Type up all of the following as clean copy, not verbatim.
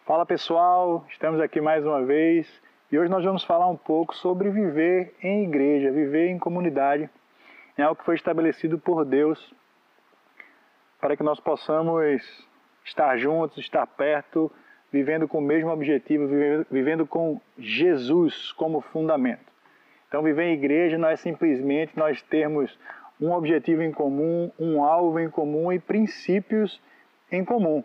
Fala pessoal, estamos aqui mais uma vez e hoje nós vamos falar um pouco sobre viver em igreja, viver em comunidade, em algo que foi estabelecido por Deus para que nós possamos estar juntos, estar perto, vivendo com o mesmo objetivo, vivendo com Jesus como fundamento. Então viver em igreja não é simplesmente nós termos um objetivo em comum, um alvo em comum e princípios em comum.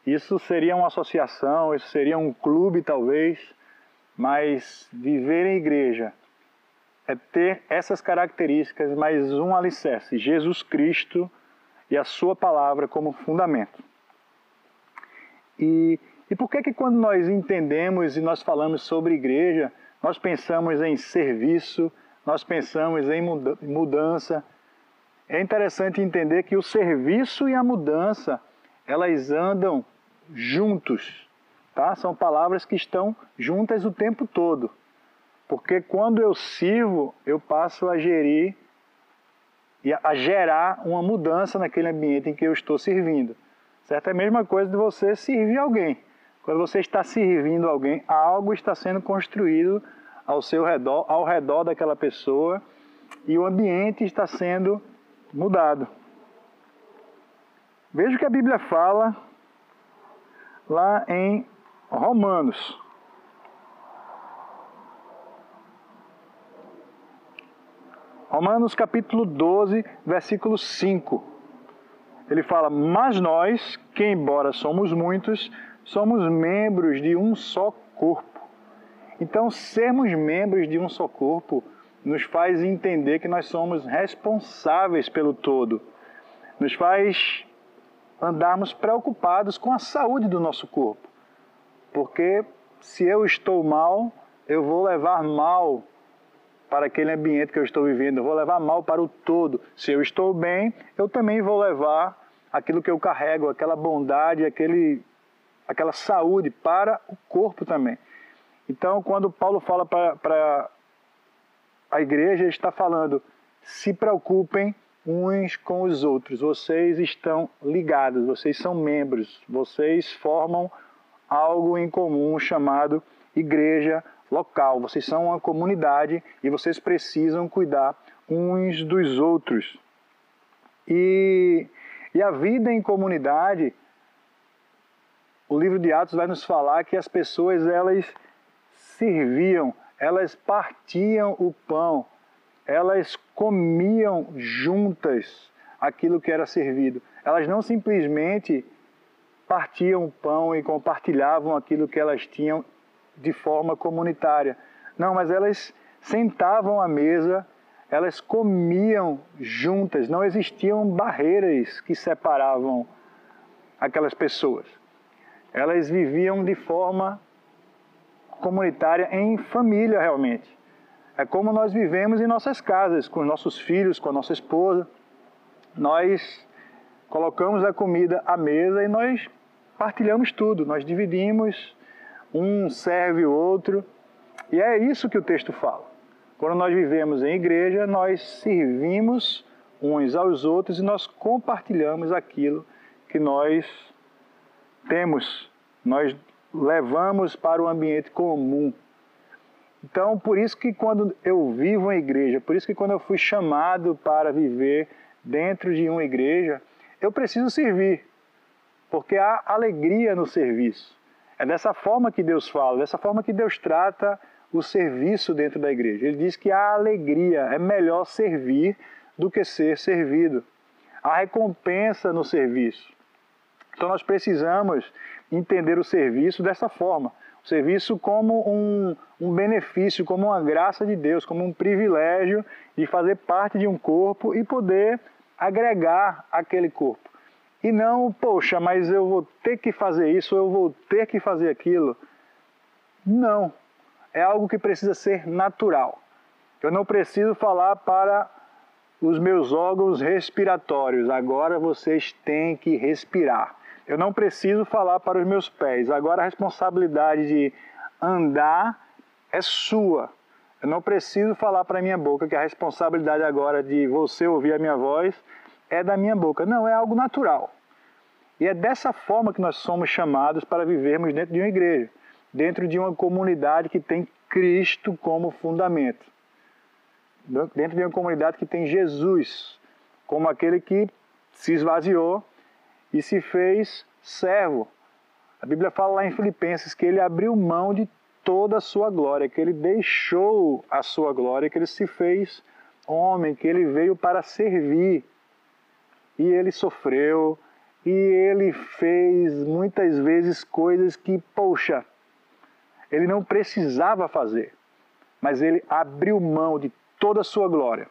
Isso seria uma associação, isso seria um clube talvez, mas viver em igreja é ter essas características, mais um alicerce, Jesus Cristo e a sua palavra como fundamento. E por que quando nós entendemos e nós falamos sobre igreja, nós pensamos em serviço, nós pensamos em mudança? É interessante entender que o serviço e a mudança, elas andam juntos, tá? São palavras que estão juntas o tempo todo. Porque quando eu sirvo, eu passo a gerir e a gerar uma mudança naquele ambiente em que eu estou servindo. Certo? É a mesma coisa de você servir alguém. Quando você está servindo alguém, algo está sendo construído ao seu redor, ao redor daquela pessoa, e o ambiente está sendo mudado. Veja o que a Bíblia fala lá em Romanos. Romanos capítulo 12, versículo 5. Ele fala: mas nós, que embora somos muitos, somos membros de um só corpo. Então, sermos membros de um só corpo nos faz entender que nós somos responsáveis pelo todo. Nos faz andarmos preocupados com a saúde do nosso corpo. Porque se eu estou mal, eu vou levar mal para aquele ambiente que eu estou vivendo, eu vou levar mal para o todo. Se eu estou bem, eu também vou levar aquilo que eu carrego, aquela bondade, aquela saúde para o corpo também. Então, quando Paulo fala para a igreja, ele está falando: se preocupem uns com os outros, vocês estão ligados, vocês são membros, vocês formam algo em comum chamado igreja local, vocês são uma comunidade e vocês precisam cuidar uns dos outros. E a vida em comunidade, o livro de Atos vai nos falar que as pessoas, elas serviam, elas partiam o pão, elas comiam juntas aquilo que era servido. Elas não simplesmente partiam o pão e compartilhavam aquilo que elas tinham de forma comunitária. Não, mas elas sentavam à mesa, elas comiam juntas, não existiam barreiras que separavam aquelas pessoas. Elas viviam de forma comunitária, em família realmente. É como nós vivemos em nossas casas, com nossos filhos, com a nossa esposa. Nós colocamos a comida à mesa e nós partilhamos tudo, nós dividimos, um serve o outro. E é isso que o texto fala. Quando nós vivemos em igreja, nós servimos uns aos outros e nós compartilhamos aquilo que nós temos. Nós levamos para o ambiente comum. Então, por isso que quando eu vivo em igreja, por isso que quando eu fui chamado para viver dentro de uma igreja, eu preciso servir, porque há alegria no serviço. É dessa forma que Deus fala, dessa forma que Deus trata o serviço dentro da igreja. Ele diz que há alegria, é melhor servir do que ser servido. Há recompensa no serviço. Então nós precisamos entender o serviço dessa forma. O serviço como um benefício, como uma graça de Deus, como um privilégio de fazer parte de um corpo e poder agregar aquele corpo. E não, poxa, mas eu vou ter que fazer isso, eu vou ter que fazer aquilo. Não. É algo que precisa ser natural. Eu não preciso falar para os meus órgãos respiratórios: agora vocês têm que respirar. Eu não preciso falar para os meus pés: agora a responsabilidade de andar é sua. Eu não preciso falar para a minha boca que a responsabilidade agora de você ouvir a minha voz é da minha boca. Não, é algo natural. E é dessa forma que nós somos chamados para vivermos dentro de uma igreja, dentro de uma comunidade que tem Cristo como fundamento, dentro de uma comunidade que tem Jesus como aquele que se esvaziou e se fez servo. A Bíblia fala lá em Filipenses que ele abriu mão de toda a sua glória, que ele deixou a sua glória, que ele se fez homem, que ele veio para servir. E ele sofreu, e ele fez muitas vezes coisas que, poxa, ele não precisava fazer. Mas ele abriu mão de toda a sua glória.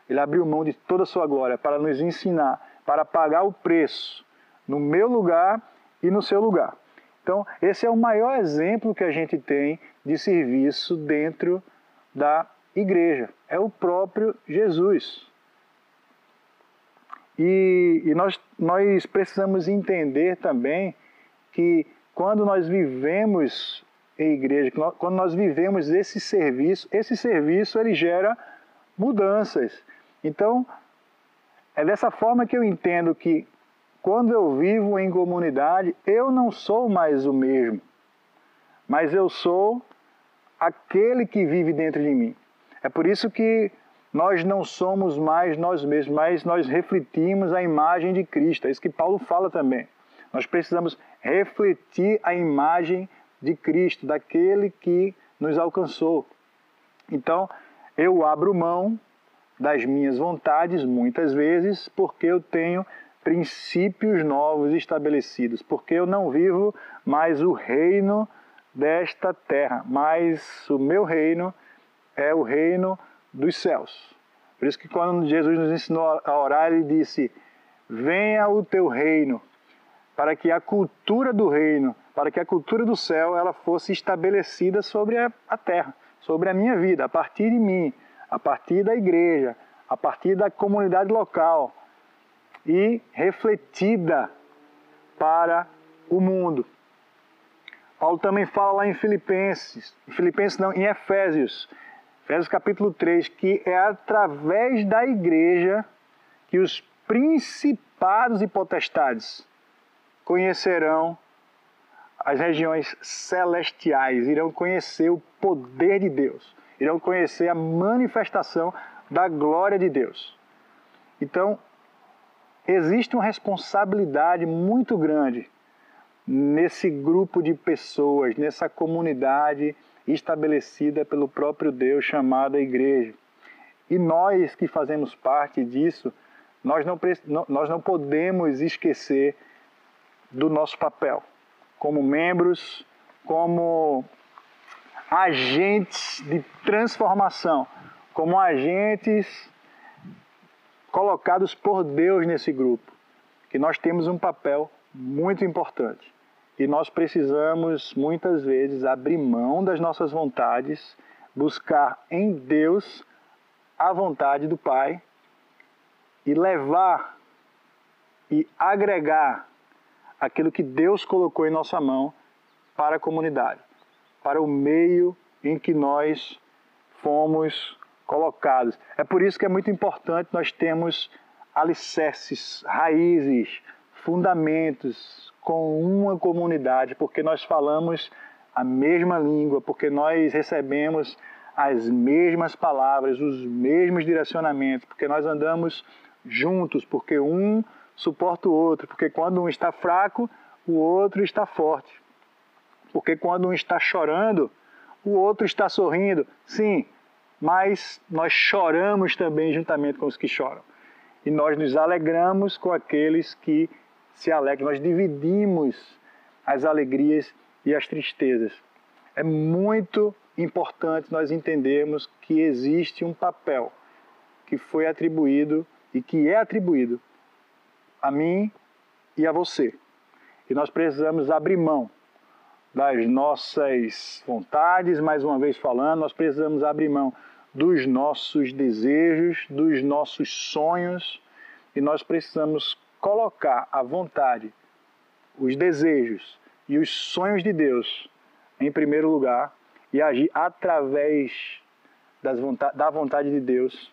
Ele abriu mão de toda a sua glória para nos ensinar, para pagar o preço no meu lugar e no seu lugar. Então, esse é o maior exemplo que a gente tem de serviço dentro da igreja. É o próprio Jesus. E nós precisamos entender também que quando nós vivemos em igreja, quando nós vivemos esse serviço ele gera mudanças. Então, é dessa forma que eu entendo que quando eu vivo em comunidade, eu não sou mais o mesmo, mas eu sou aquele que vive dentro de mim. É por isso que nós não somos mais nós mesmos, mas nós refletimos a imagem de Cristo. É isso que Paulo fala também. Nós precisamos refletir a imagem de Cristo, daquele que nos alcançou. Então, eu abro mão das minhas vontades, muitas vezes, porque eu tenho princípios novos estabelecidos, porque eu não vivo mais o reino desta terra, mas o meu reino é o reino dos céus. Por isso que quando Jesus nos ensinou a orar, ele disse: venha o teu reino, para que a cultura do reino, para que a cultura do céu, ela fosse estabelecida sobre a terra, sobre a minha vida, a partir de mim, a partir da igreja, a partir da comunidade local e refletida para o mundo. Paulo também fala lá em em Efésios capítulo 3, que é através da igreja que os principados e potestades conhecerão as regiões celestiais, irão conhecer o poder de Deus, irão conhecer a manifestação da glória de Deus. Então, existe uma responsabilidade muito grande nesse grupo de pessoas, nessa comunidade estabelecida pelo próprio Deus, chamada igreja. E nós que fazemos parte disso, nós não podemos esquecer do nosso papel como membros, como agentes de transformação, como agentes colocados por Deus nesse grupo, que nós temos um papel muito importante. E nós precisamos, muitas vezes, abrir mão das nossas vontades, buscar em Deus a vontade do Pai e levar e agregar aquilo que Deus colocou em nossa mão para a comunidade, para o meio em que nós fomos colocados. É por isso que é muito importante nós termos alicerces, raízes, fundamentos com uma comunidade, porque nós falamos a mesma língua, porque nós recebemos as mesmas palavras, os mesmos direcionamentos, porque nós andamos juntos, porque um suporta o outro, porque quando um está fraco, o outro está forte. Porque quando um está chorando, o outro está sorrindo. Sim, mas nós choramos também juntamente com os que choram. E nós nos alegramos com aqueles que se alegram. Nós dividimos as alegrias e as tristezas. É muito importante nós entendermos que existe um papel que foi atribuído e que é atribuído a mim e a você. E nós precisamos abrir mão das nossas vontades, mais uma vez falando, nós precisamos abrir mão dos nossos desejos, dos nossos sonhos, e nós precisamos colocar a vontade, os desejos e os sonhos de Deus em primeiro lugar e agir através da vontade de Deus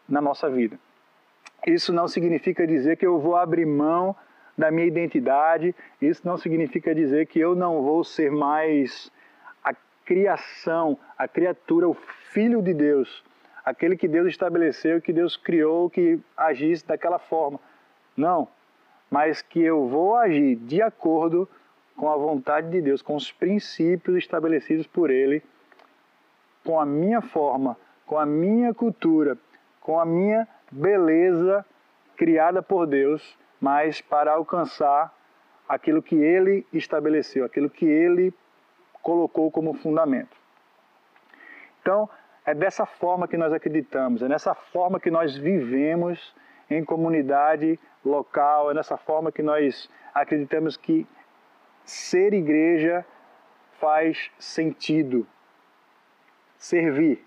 na nossa vida. Isso não significa dizer que eu vou abrir mão da minha identidade, isso não significa dizer que eu não vou ser mais a criação, a criatura, o Filho de Deus, aquele que Deus estabeleceu, que Deus criou, que agisse daquela forma. Não, mas que eu vou agir de acordo com a vontade de Deus, com os princípios estabelecidos por Ele, com a minha forma, com a minha cultura, com a minha beleza criada por Deus, mas para alcançar aquilo que Ele estabeleceu, aquilo que Ele colocou como fundamento. Então, é dessa forma que nós acreditamos, é nessa forma que nós vivemos em comunidade local, é nessa forma que nós acreditamos que ser igreja faz sentido. Servir,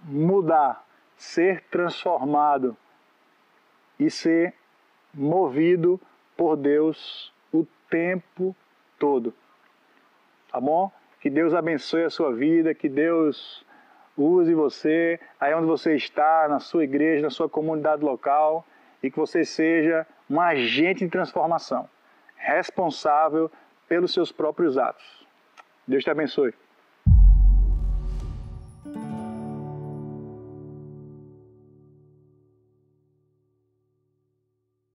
mudar, ser transformado e ser movido por Deus o tempo todo. Tá bom? Que Deus abençoe a sua vida, que Deus use você aí onde você está, na sua igreja, na sua comunidade local, e que você seja um agente de transformação, responsável pelos seus próprios atos. Deus te abençoe.